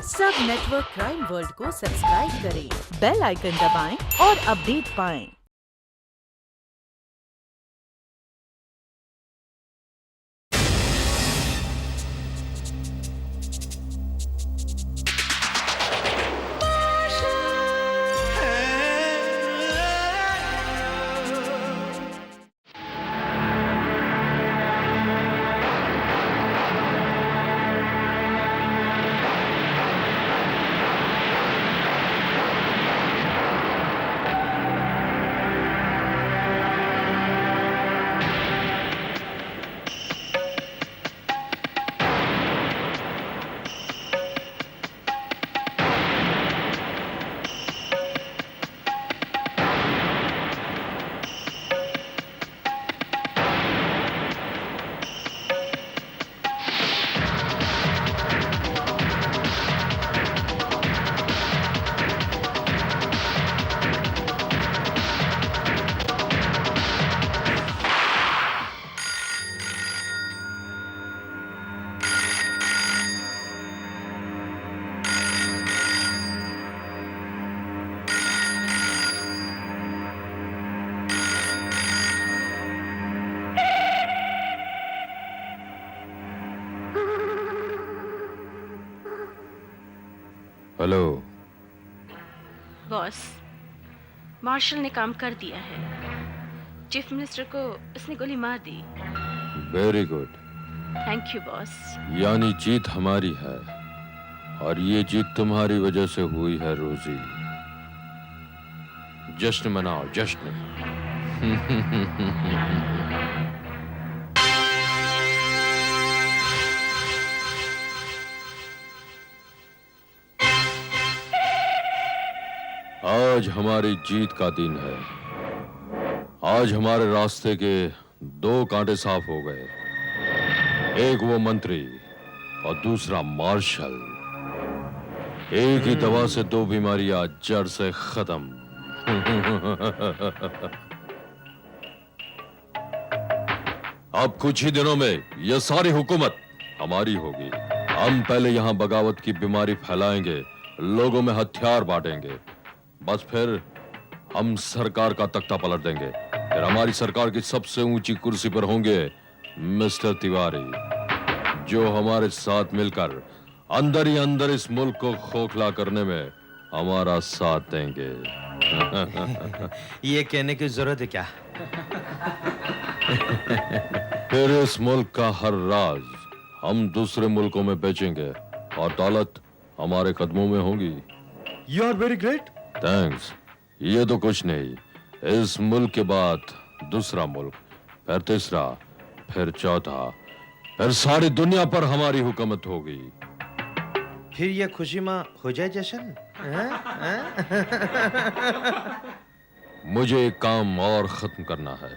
सब network crime world को subscribe करें, बेल आइकन दबाएं और अपडेट पाएं। हेलो बॉस, मार्शल ने काम कर दिया है। चीफ मिनिस्टर को उसने गोली मार दी। Very good. Thank you boss. यानी जीत हमारी है और ये जीत तुम्हारी वजह से हुई है रोजी। जश्न मनाओ, जश्न। आज हमारी जीत का दिन है। आज हमारे रास्ते के दो कांटे साफ हो गए। एक वो मंत्री और दूसरा मार्शल। एक ही दवा से दो बीमारियां जड़ से खत्म। अब कुछ ही दिनों में यह सारी हुकूमत हमारी होगी। हम पहले यहां बगावत की बीमारी फैलाएंगे, लोगों में हथियार बांटेंगे, बस फिर हम सरकार का तख्ता पलट देंगे। फिर हमारी सरकार की सबसे ऊंची कुर्सी पर होंगे मिस्टर तिवारी, जो हमारे साथ मिलकर अंदर ही अंदर इस मुल्क को खोखला करने में हमारा साथ देंगे। ये कहने की जरूरत है क्या? फिर इस मुल्क का हर राज हम दूसरे मुल्कों में बेचेंगे और दौलत हमारे कदमों में होगी। You are very great. Thanks. ये तो कुछ नहीं। इस मुल्क के बाद दूसरा मुल्क, फिर तीसरा, फिर चौथा, फिर सारी दुनिया पर हमारी हुकूमत होगी। फिर ये खुशी माँ हो जाए जशन? मुझे एक काम और खत्म करना है।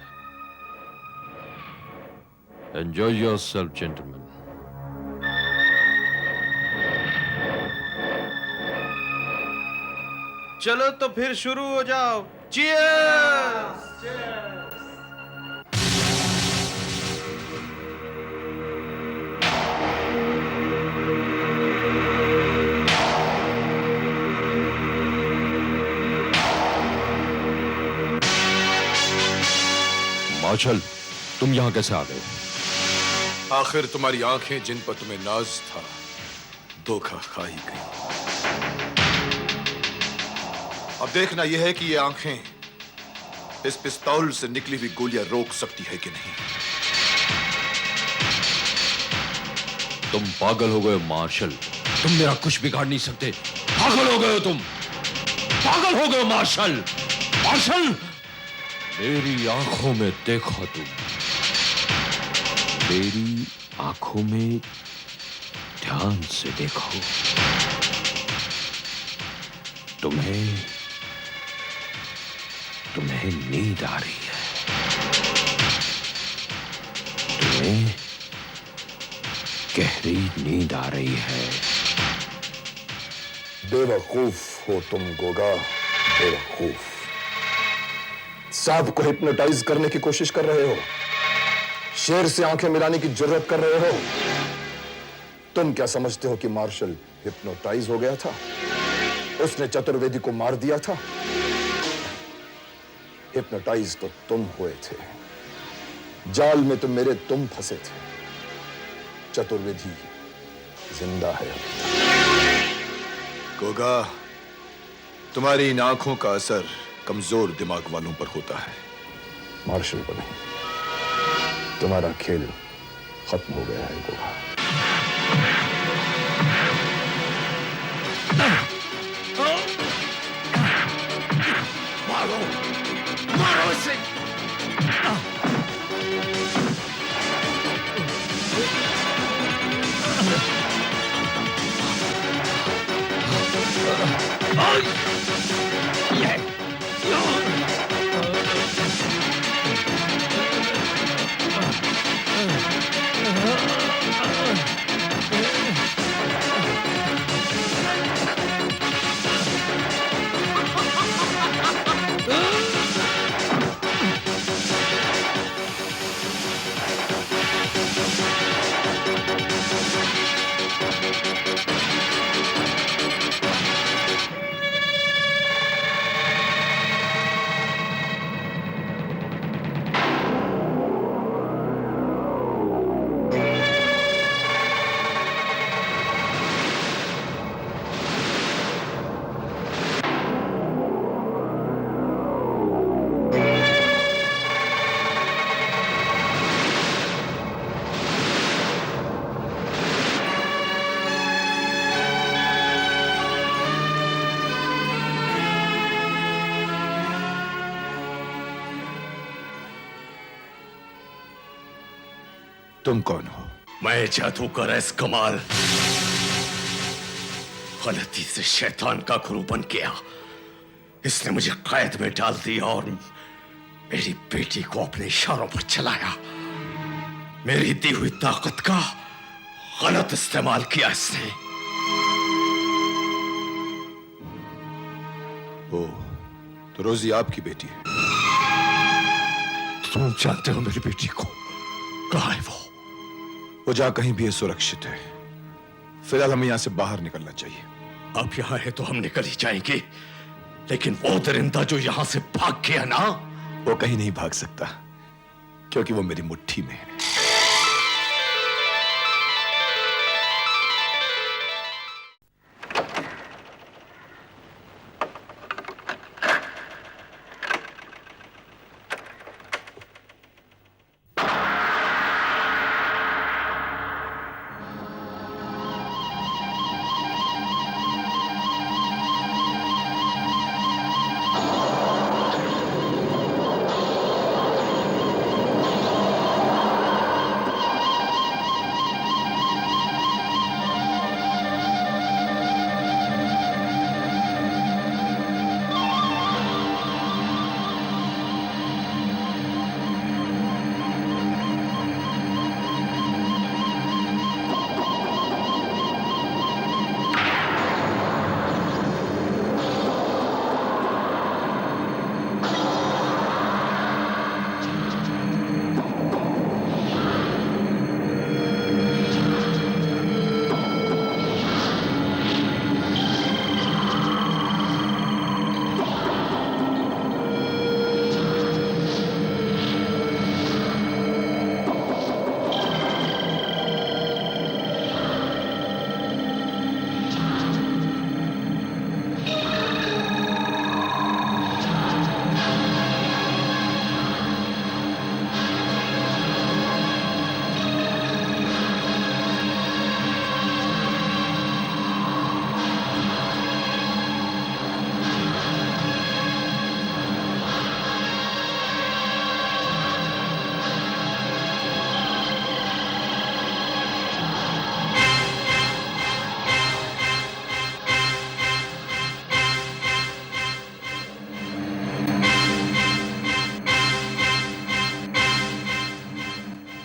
Enjoy yourself gentleman. चलो तो फिर शुरू हो जाओ। चीयर्स। मार्शल, तुम यहां कैसे आ गए? आखिर तुम्हारी आंखें जिन पर तुम्हें नाज था, धोखा खा ही गई। अब देखना यह है कि ये आंखें इस पिस्तौल से निकली हुई गोलियां रोक सकती है कि नहीं। तुम पागल हो गए मार्शल। तुम मेरा कुछ बिगाड़ नहीं सकते। पागल हो गए हो तुम। पागल हो गए मार्शल। मार्शल, मेरी आंखों में देखो तुम। मेरी आंखों में ध्यान से देखो। तुम्हें नींद आ रही है। तुम्हें गहरी नींद आ रही है। बेवकूफ हो तुम गोगा, बेवकूफ। सांप को हिप्नोटाइज करने की कोशिश कर रहे हो, शेर से आंखें मिलाने की जरूरत कर रहे हो। तुम क्या समझते हो कि मार्शल हिप्नोटाइज हो गया था? उसने चतुर्वेदी को मार दिया था? हिप्नोटाइज तो तुम हुए थे। जाल में तो मेरे तुम फंसे थे। चतुर्वेदी जिंदा है। गोगा, तुम्हारी इन आंखों का असर कमजोर दिमाग वालों पर होता है, मार्शल को नहीं। तुम्हारा खेल खत्म हो गया है गोगा। मारो, मारो इसे। तुम कौन हो? मैं जादूगर एस कमाल। गलती से शैतान का गुरु बन गया। इसने मुझे कैद में डाल दिया और मेरी बेटी को अपने इशारों पर चलाया। मेरी दी हुई ताकत का गलत इस्तेमाल किया इसने। ओ, तो रोजी आपकी बेटी है? तुम जानते हो मेरी बेटी को? कहाँ है वो? वो जहां कहीं भी है सुरक्षित है। फिलहाल हमें यहां से बाहर निकलना चाहिए। अब यहाँ है तो हम निकल ही जाएंगे, लेकिन वो दरिंदा जो यहां से भाग गया ना, वो कहीं नहीं भाग सकता, क्योंकि वो मेरी मुट्ठी में है।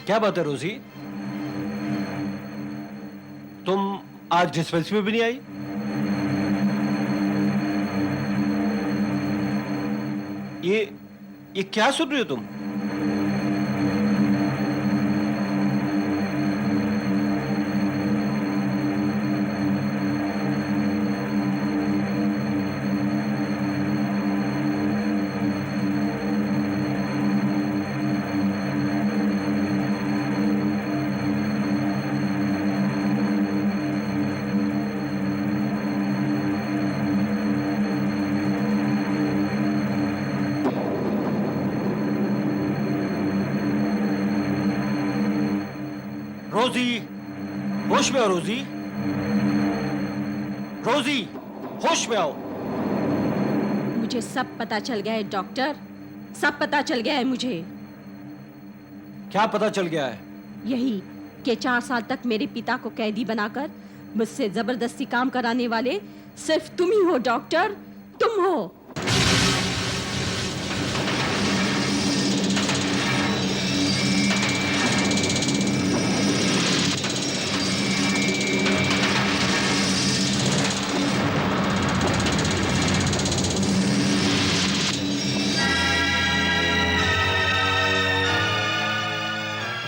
क्या बात है रोजी, तुम आज डिस्पेंसरी में भी नहीं आई? ये क्या सुन रही हो तुम? रोजी, होश में आओ रोजी। रोजी, होश में आओ। मुझे सब पता चल गया है डॉक्टर, सब पता चल गया है मुझे। क्या पता चल गया है? यही कि 4 साल तक मेरे पिता को कैदी बनाकर मुझसे जबरदस्ती काम कराने वाले सिर्फ तुम ही हो डॉक्टर, तुम हो।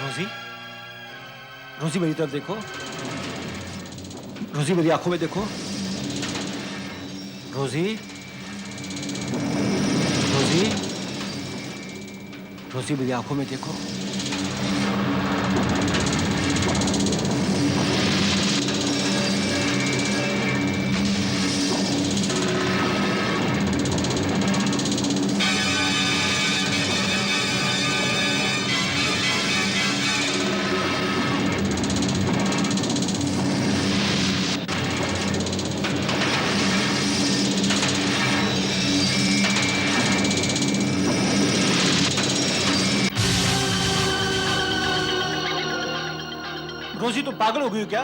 रोजी, रोजी मेरी तरफ देखो। रोजी मेरी आंखों में देखो। रोजी, रोजी, रोजी मेरी आंखों में देखो। रोजी तुम पागल हो गई हो क्या?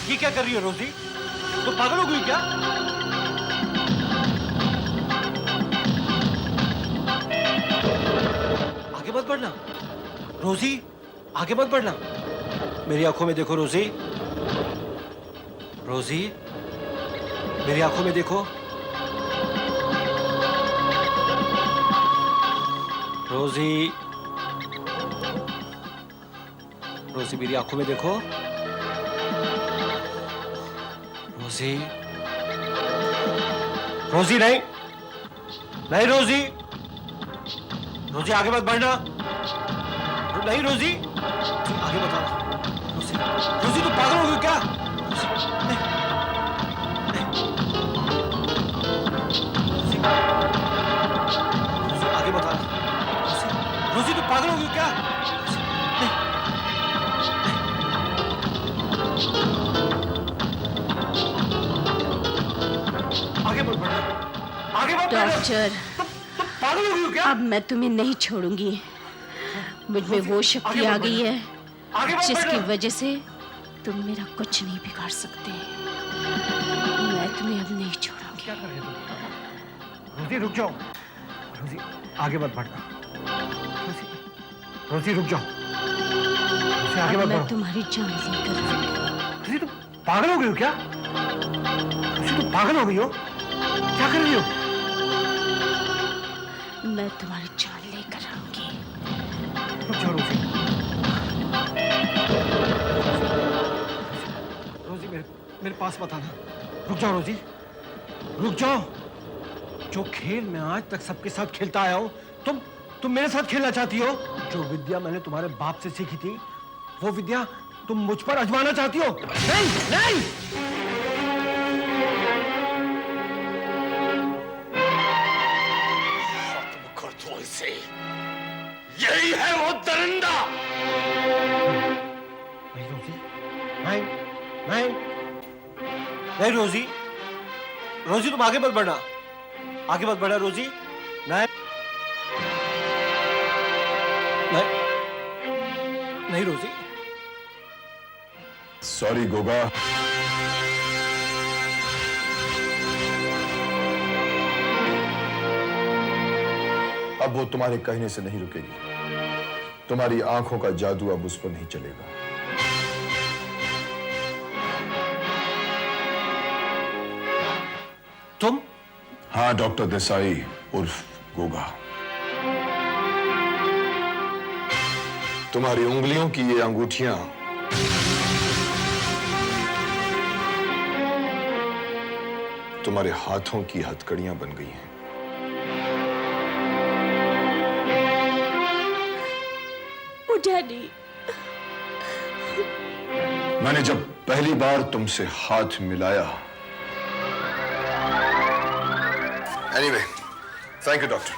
ये क्या कर रही हो रोजी? तुम पागल हो गई क्या? आगे मत बढ़ना रोजी, आगे मत बढ़ना। मेरी आंखों में देखो रोजी। रोजी, मेरी आंखों में देखो। रोजी, रोजी मेरी आंखों में देखो। रोजी, रोजी नहीं, नहीं रोजी, रोजी आगे मत बढ़ना। नहीं रोजी, आगे बता। रोजी, रोजी तू पागल हो गई क्या? नहीं, नहीं। रोजी, रोजी आगे बता। रोजी, रोजी तू पागल हो गई क्या? नहीं, नहीं। आगे मत बढ़ना, आगे मत बढ़ना। डॉक्टर, पागल हो गई हो क्या? अब मैं तुम्हें नहीं छोड़ूंगी। मुझ में वो शक्ति आ गई है जिसकी वजह से तुम मेरा कुछ नहीं बिगाड़ सकते। मैं तुम्हें अब नहीं छोड़ूंगी। क्या कर रहे हो? रोजी रुक जाओ। रोजी आगे मत बढ़ना। रोजी, रोजी रुक जाओ। रोजी आगे अब मत मैं बढ़ो। तुम्हारी जान लेकर रहूंगी। रोजी तुम पागल हो गई हो क्या? रोजी तुम पागल हो गई हो? क्या कर रही हो? मैं तुम्हारी जान लेकर रहूंगी। रुक जाओ रोजी। रोजी मेरे पास मत आना। रुक जाओ रोजी, रुक जाओ। जो खेल मैं आज तक सबके साथ खेलता आया हूं, तुम मेरे साथ खेलना चाहती हो? जो विद्या मैंने तुम्हारे बाप से सीखी थी, वो विद्या तुम मुझ पर आजमाना चाहती हो? नहीं, नहीं। यही है वो दरिंदा। नहीं रोजी, नहीं, नहीं, नहीं रोजी, रोजी तुम आगे मत बढ़ना, आगे मत बढ़ना रोजी। नहीं, नहीं, नहीं रोजी। सॉरी गोगा, अब वो तुम्हारे कहने से नहीं रुकेगी। तुम्हारी आंखों का जादू अब उस पर नहीं चलेगा। तुम? हाँ डॉक्टर देसाई उर्फ गोगा। तुम्हारी उंगलियों की ये अंगूठियां तुम्हारे हाथों की हथकड़ियां बन गई हैं। डैडी। मैंने जब पहली बार तुमसे हाथ मिलाया। Anyway, thank you doctor.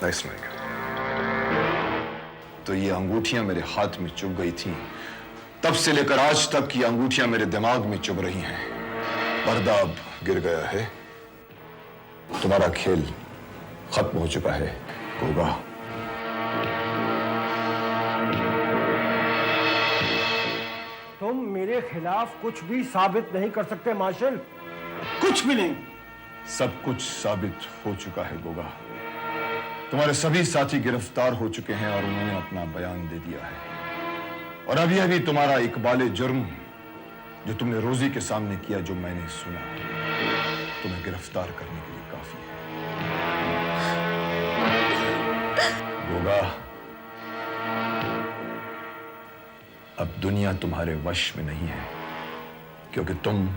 Nice night. तो ये अंगूठियां मेरे हाथ में चुभ गई थी, तब से लेकर आज तक ये अंगूठियां मेरे दिमाग में चुभ रही हैं। पर्दा अब गिर गया है, तुम्हारा खेल खत्म हो चुका है गोगा। तुम मेरे खिलाफ कुछ भी साबित नहीं कर सकते मार्शल, कुछ भी नहीं। सब कुछ साबित हो चुका है गोगा। तुम्हारे सभी साथी गिरफ्तार हो चुके हैं और उन्होंने अपना बयान दे दिया है। और अभी अभी तुम्हारा इकबाले जुर्म जो तुमने रोजी के सामने किया, जो मैंने सुना, तुम्हें गिरफ्तार करने के लिए काफी है गोगा। अब दुनिया तुम्हारे वश में नहीं है, क्योंकि तुम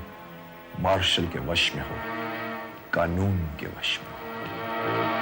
मार्शल के वश में हो, कानून के वश में हो।